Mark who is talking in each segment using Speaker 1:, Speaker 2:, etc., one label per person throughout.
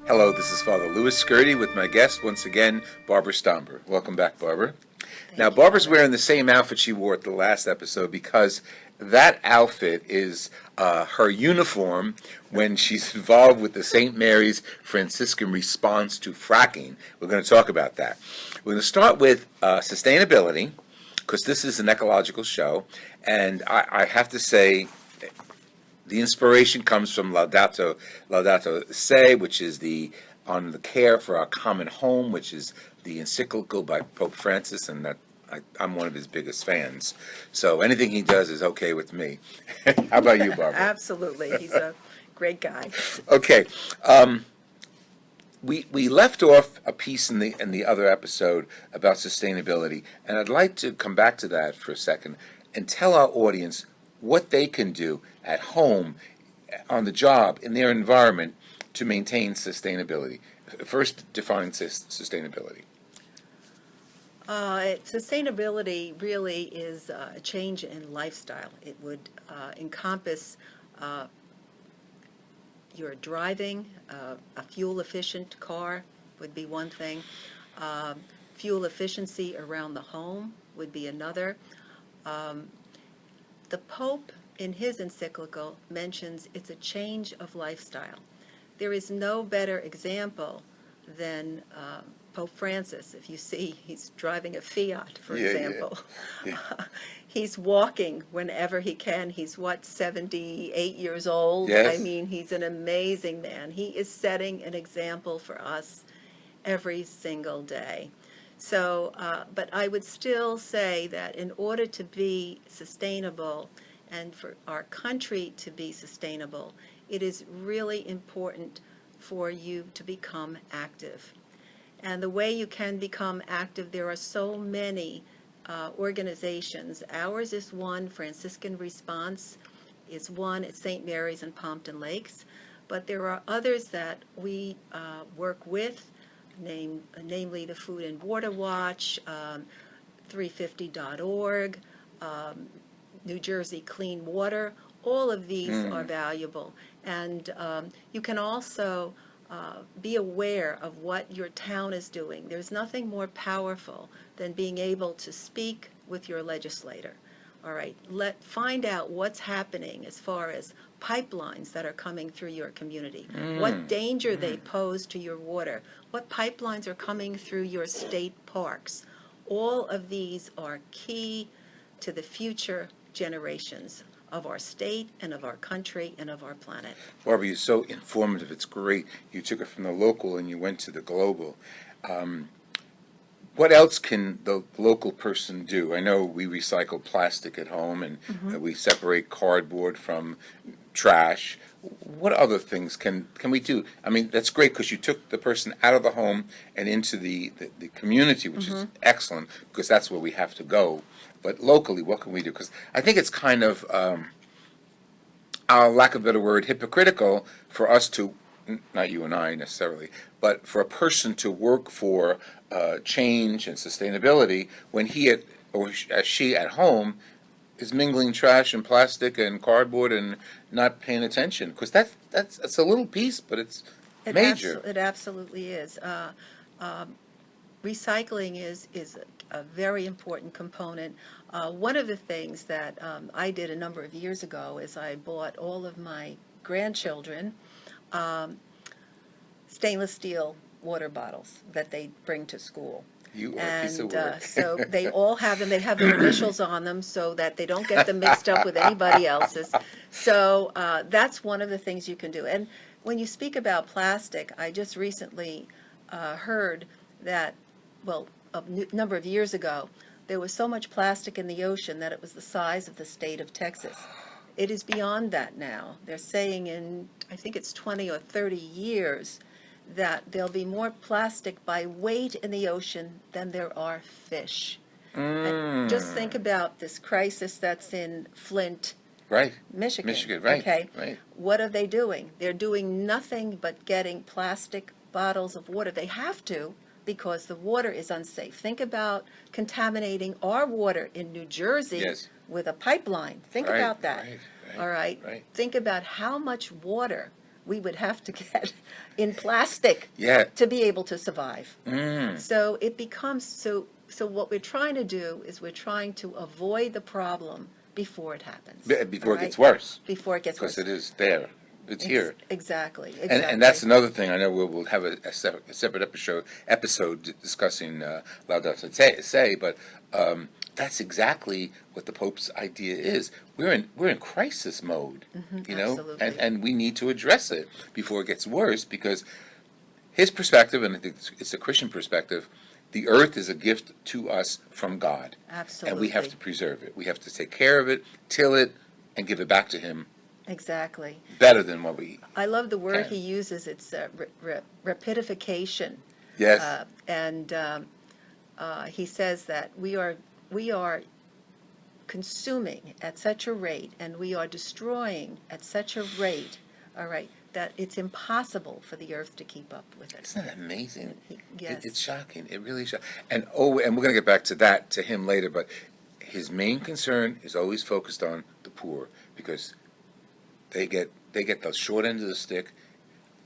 Speaker 1: Hello, this is Father Louis SCURTI with my guest, once again, Barbara STOMBER. Welcome back, Barbara. Now, Barbara's wearing the same outfit she wore at the last episode because that outfit is her uniform when she's involved with the St. Mary's Franciscan Response to Fracking. We're going to talk about that. We're going to start with sustainability, because this is an ecological show, and I have to say, the inspiration comes from LAUDATO Se, which is on the care for our common home, which is the encyclical by Pope Francis, and that I'm one of his biggest fans. So anything he does is okay with me. How about you, Barbara?
Speaker 2: Absolutely, he's a great guy.
Speaker 1: Okay, we left off a piece in the other episode about sustainability, and I'd like to come back to that for a second and tell our audience what they can do at home, on the job, in their environment to maintain sustainability. First, define sustainability.
Speaker 2: Sustainability really is a change in lifestyle. It would encompass your driving, a fuel-efficient car would be one thing. Fuel efficiency around the home would be another. The Pope, in his encyclical, mentions it's a change of lifestyle. There is no better example than Pope Francis. If you see, he's driving a Fiat, for example. Yeah. He's walking whenever he can. He's, 78 years old?
Speaker 1: Yes.
Speaker 2: I mean, he's an amazing man. He is setting an example for us every single day. So, but I would still say that in order to be sustainable and for our country to be sustainable, it is really important for you to become active. And the way you can become active, there are so many organizations. Ours is one, Franciscan Response is one at St. Mary's and Pompton Lakes, but there are others that we work with, namely the Food and Water Watch, 350.org, New Jersey Clean Water. All of these are valuable. And you can also be aware of what your town is doing. There's nothing more powerful than being able to speak with your legislator. All right, find out what's happening as far as pipelines that are coming through your community, what danger they pose to your water, what pipelines are coming through your state parks. All of these are key to the future generations of our state and of our country and of our planet.
Speaker 1: Barbara, you're so informative. It's great. You took it from the local and you went to the global. What else can the local person do? I know we recycle plastic at home and we separate cardboard from trash. What other things can we do? I mean, that's great because you took the person out of the home and into the community, which is excellent because that's where we have to go. But locally, what can we do? Because I think it's kind of, lack of a better word, hypocritical for us to, not you and I necessarily, but for a person to work for change and sustainability when he or she at home is mingling trash and plastic and cardboard and not paying attention. Because that's a little piece, but it's major.
Speaker 2: It absolutely is. Recycling is a very important component. One of the things that I did a number of years ago is I bought all of my grandchildren stainless steel water bottles that they bring to school.
Speaker 1: You are a piece of work.
Speaker 2: So they all have them. They have their initials on them so that they don't get them mixed up with anybody else's. So that's one of the things you can do. And when you speak about plastic, I just recently heard that, well, a number of years ago, there was so much plastic in the ocean that it was the size of the state of Texas. It is beyond that now. They're saying in, I think it's 20 or 30 years, that there'll be more plastic by weight in the ocean than there are fish. And just think about this crisis that's in Flint, Michigan.
Speaker 1: Right.
Speaker 2: Okay.
Speaker 1: Right.
Speaker 2: What are they doing? They're doing nothing but getting plastic bottles of water. They have to because the water is unsafe. Think about contaminating our water in New Jersey with a pipeline. Think about that. All right. Think about how much water we would have to get in plastic
Speaker 1: Yeah.
Speaker 2: to be able to survive.
Speaker 1: Mm.
Speaker 2: So it becomes so what we're trying to do is we're trying to avoid the problem before it happens.
Speaker 1: Before
Speaker 2: all
Speaker 1: it gets
Speaker 2: right?
Speaker 1: worse.
Speaker 2: Before it gets worse.
Speaker 1: Because it is there. It's here.
Speaker 2: Exactly.
Speaker 1: And that's another thing. I know we'll have a separate episode discussing Laudato Si, but that's exactly what the Pope's idea is. We're in crisis mode, you know,
Speaker 2: absolutely.
Speaker 1: and we need to address it before it gets worse, because his perspective, and I think it's a Christian perspective, the earth is a gift to us from God.
Speaker 2: Absolutely.
Speaker 1: And we have to preserve it. We have to take care of it, till it, and give it back to him
Speaker 2: Exactly.
Speaker 1: better than what we
Speaker 2: I love the word
Speaker 1: can.
Speaker 2: he uses. It's rapidification.
Speaker 1: Yes.
Speaker 2: And he says that we are consuming at such a rate, and we are destroying at such a rate, all right, that it's impossible for the earth to keep up with it.
Speaker 1: Isn't that amazing?
Speaker 2: Yes.
Speaker 1: It's shocking. It really is shocking. And we're going to get back to him later, but his main concern is always focused on the poor, because they get the short end of the stick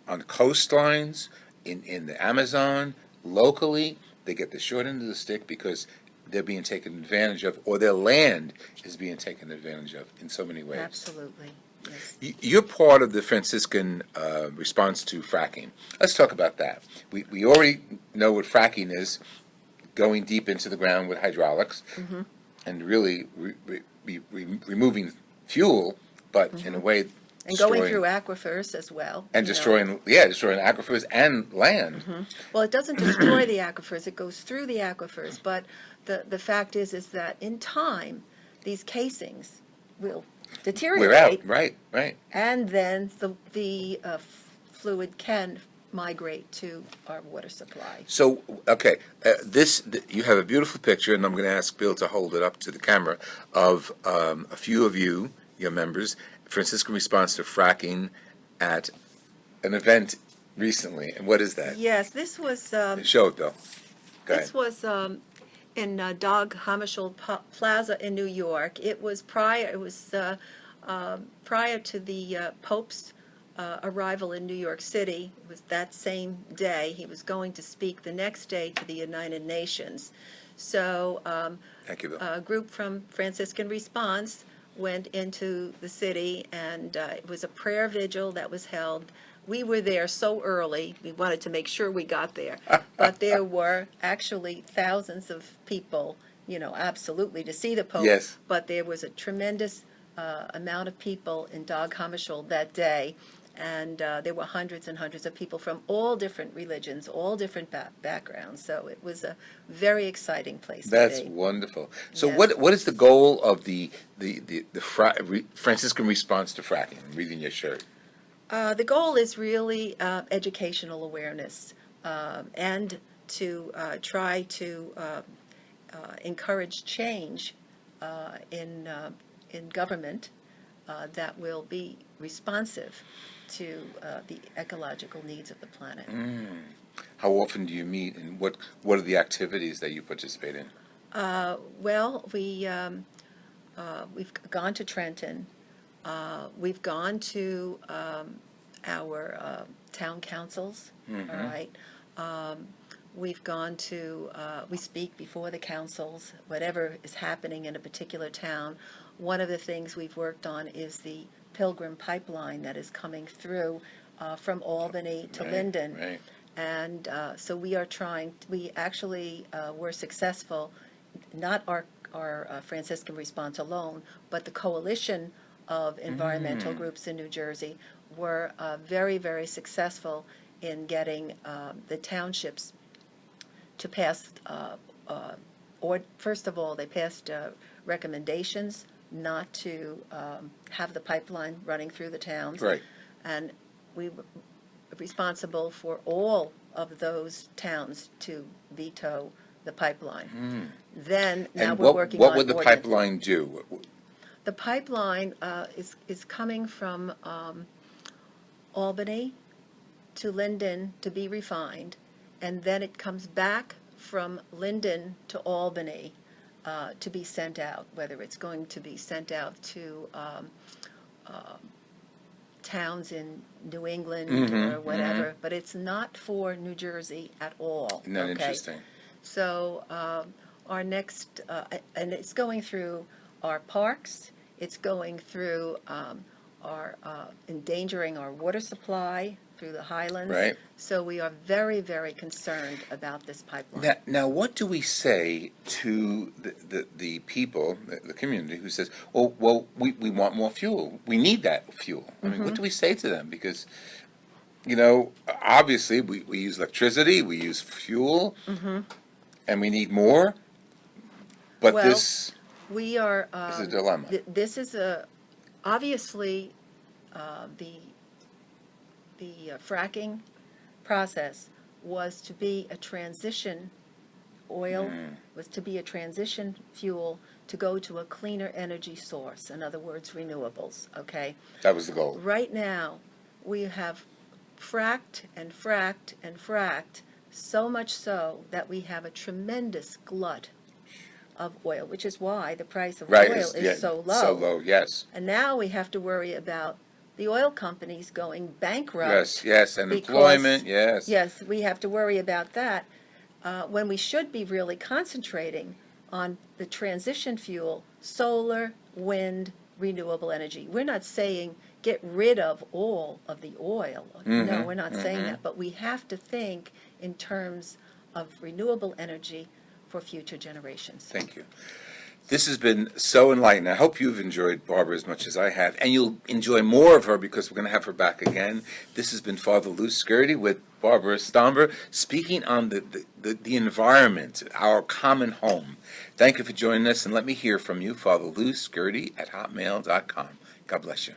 Speaker 1: on coastlines, in the Amazon, locally. They get the short end of the stick because they're being taken advantage of, or their land is being taken advantage of in so many ways.
Speaker 2: Absolutely. Yes.
Speaker 1: You're part of the Franciscan response to fracking. Let's talk about that. We already know what fracking is, going deep into the ground with hydraulics, and really removing fuel, but in a way
Speaker 2: And going through aquifers as well.
Speaker 1: and
Speaker 2: you know.
Speaker 1: destroying aquifers and land.
Speaker 2: Well, it doesn't destroy the aquifers, it goes through the aquifers, but the fact is that in time, these casings will deteriorate.
Speaker 1: We're out, right.
Speaker 2: And then the fluid can migrate to our water supply.
Speaker 1: So, okay, you have a beautiful picture, and I'm going to ask Bill to hold it up to the camera, of a few of you, your members, Franciscan Response to Fracking, at an event recently. And what is that?
Speaker 2: Yes, this was
Speaker 1: Show it, Bill. Go ahead.
Speaker 2: this was in Dag Hammarskjöld Plaza in New York. It was prior to the Pope's arrival in New York City. It was that same day. He was going to speak the next day to the United Nations. So
Speaker 1: Thank you, Bill.
Speaker 2: a group from Franciscan Response went into the city, and it was a prayer vigil that was held. We were there so early, we wanted to make sure we got there. But there were actually thousands of people, absolutely to see the Pope.
Speaker 1: Yes.
Speaker 2: But there was a tremendous amount of people in Dag Hammarskjöld that day. And there were hundreds and hundreds of people from all different religions, all different backgrounds. So it was a very exciting place to be.
Speaker 1: That's wonderful. So
Speaker 2: Yes.
Speaker 1: what is the goal of the Franciscan Response to Fracking? I'm reading your shirt.
Speaker 2: The goal is really educational awareness and to try to encourage change in government that will be responsive to the ecological needs of the planet.
Speaker 1: How often do you meet, and what are the activities that you participate in?
Speaker 2: Well, we've gone to Trenton. We've gone to our town councils, all right? We've gone to, we speak before the councils, whatever is happening in a particular town. One of the things we've worked on is the Pilgrim pipeline that is coming through from Albany to Linden.
Speaker 1: Right.
Speaker 2: And so we actually were successful, not our Franciscan Response alone, but the coalition of environmental groups in New Jersey were very, very successful in getting the townships to pass, or first of all, they passed recommendations not to have the pipeline running through the towns.
Speaker 1: Right.
Speaker 2: And we were responsible for all of those towns to veto the pipeline. Then, now
Speaker 1: And
Speaker 2: we're working on
Speaker 1: what would the
Speaker 2: ordinance.
Speaker 1: pipeline do?
Speaker 2: The pipeline is coming from Albany to Linden to be refined, and then it comes back from Linden to Albany to be sent out, whether it's going to be sent out to towns in New England
Speaker 1: Mhm,
Speaker 2: or whatever, but it's not for New Jersey at all.
Speaker 1: Isn't that
Speaker 2: okay?
Speaker 1: interesting?
Speaker 2: So our next, and it's going through our parks, it's going through our endangering our water supply through the highlands.
Speaker 1: Right.
Speaker 2: So we are very, very concerned about this pipeline.
Speaker 1: Now, what do we say to the people, the community, who says, well, we want more fuel. We need that fuel. I mean, what do we say to them? Because, obviously, we use electricity, we use fuel, and we need more. But
Speaker 2: Well,
Speaker 1: this
Speaker 2: We are.
Speaker 1: is a dilemma.
Speaker 2: This is obviously, the fracking process was to be a transition oil, was to be a transition fuel to go to a cleaner energy source, in other words, renewables, okay?
Speaker 1: That was the goal.
Speaker 2: Right now, we have fracked and fracked and fracked, so much so that we have a tremendous glut of oil, which is why the price of
Speaker 1: Right.
Speaker 2: oil is so low.
Speaker 1: So low, yes.
Speaker 2: And now we have to worry about the oil companies going bankrupt.
Speaker 1: Yes, and
Speaker 2: because-
Speaker 1: employment, yes.
Speaker 2: Yes, we have to worry about that when we should be really concentrating on the transition fuel, solar, wind, renewable energy. We're not saying get rid of all of the oil. No, we're not saying that. But we have to think in terms of renewable energy for future generations.
Speaker 1: Thank you. This has been so enlightening. I hope you've enjoyed Barbara as much as I have, and you'll enjoy more of her because we're going to have her back again. This has been Father Lou SCURTI with Barbara Stomber speaking on the environment, our common home. Thank you for joining us, and let me hear from you, Father Lou SCURTI at hotmail.com. God bless you.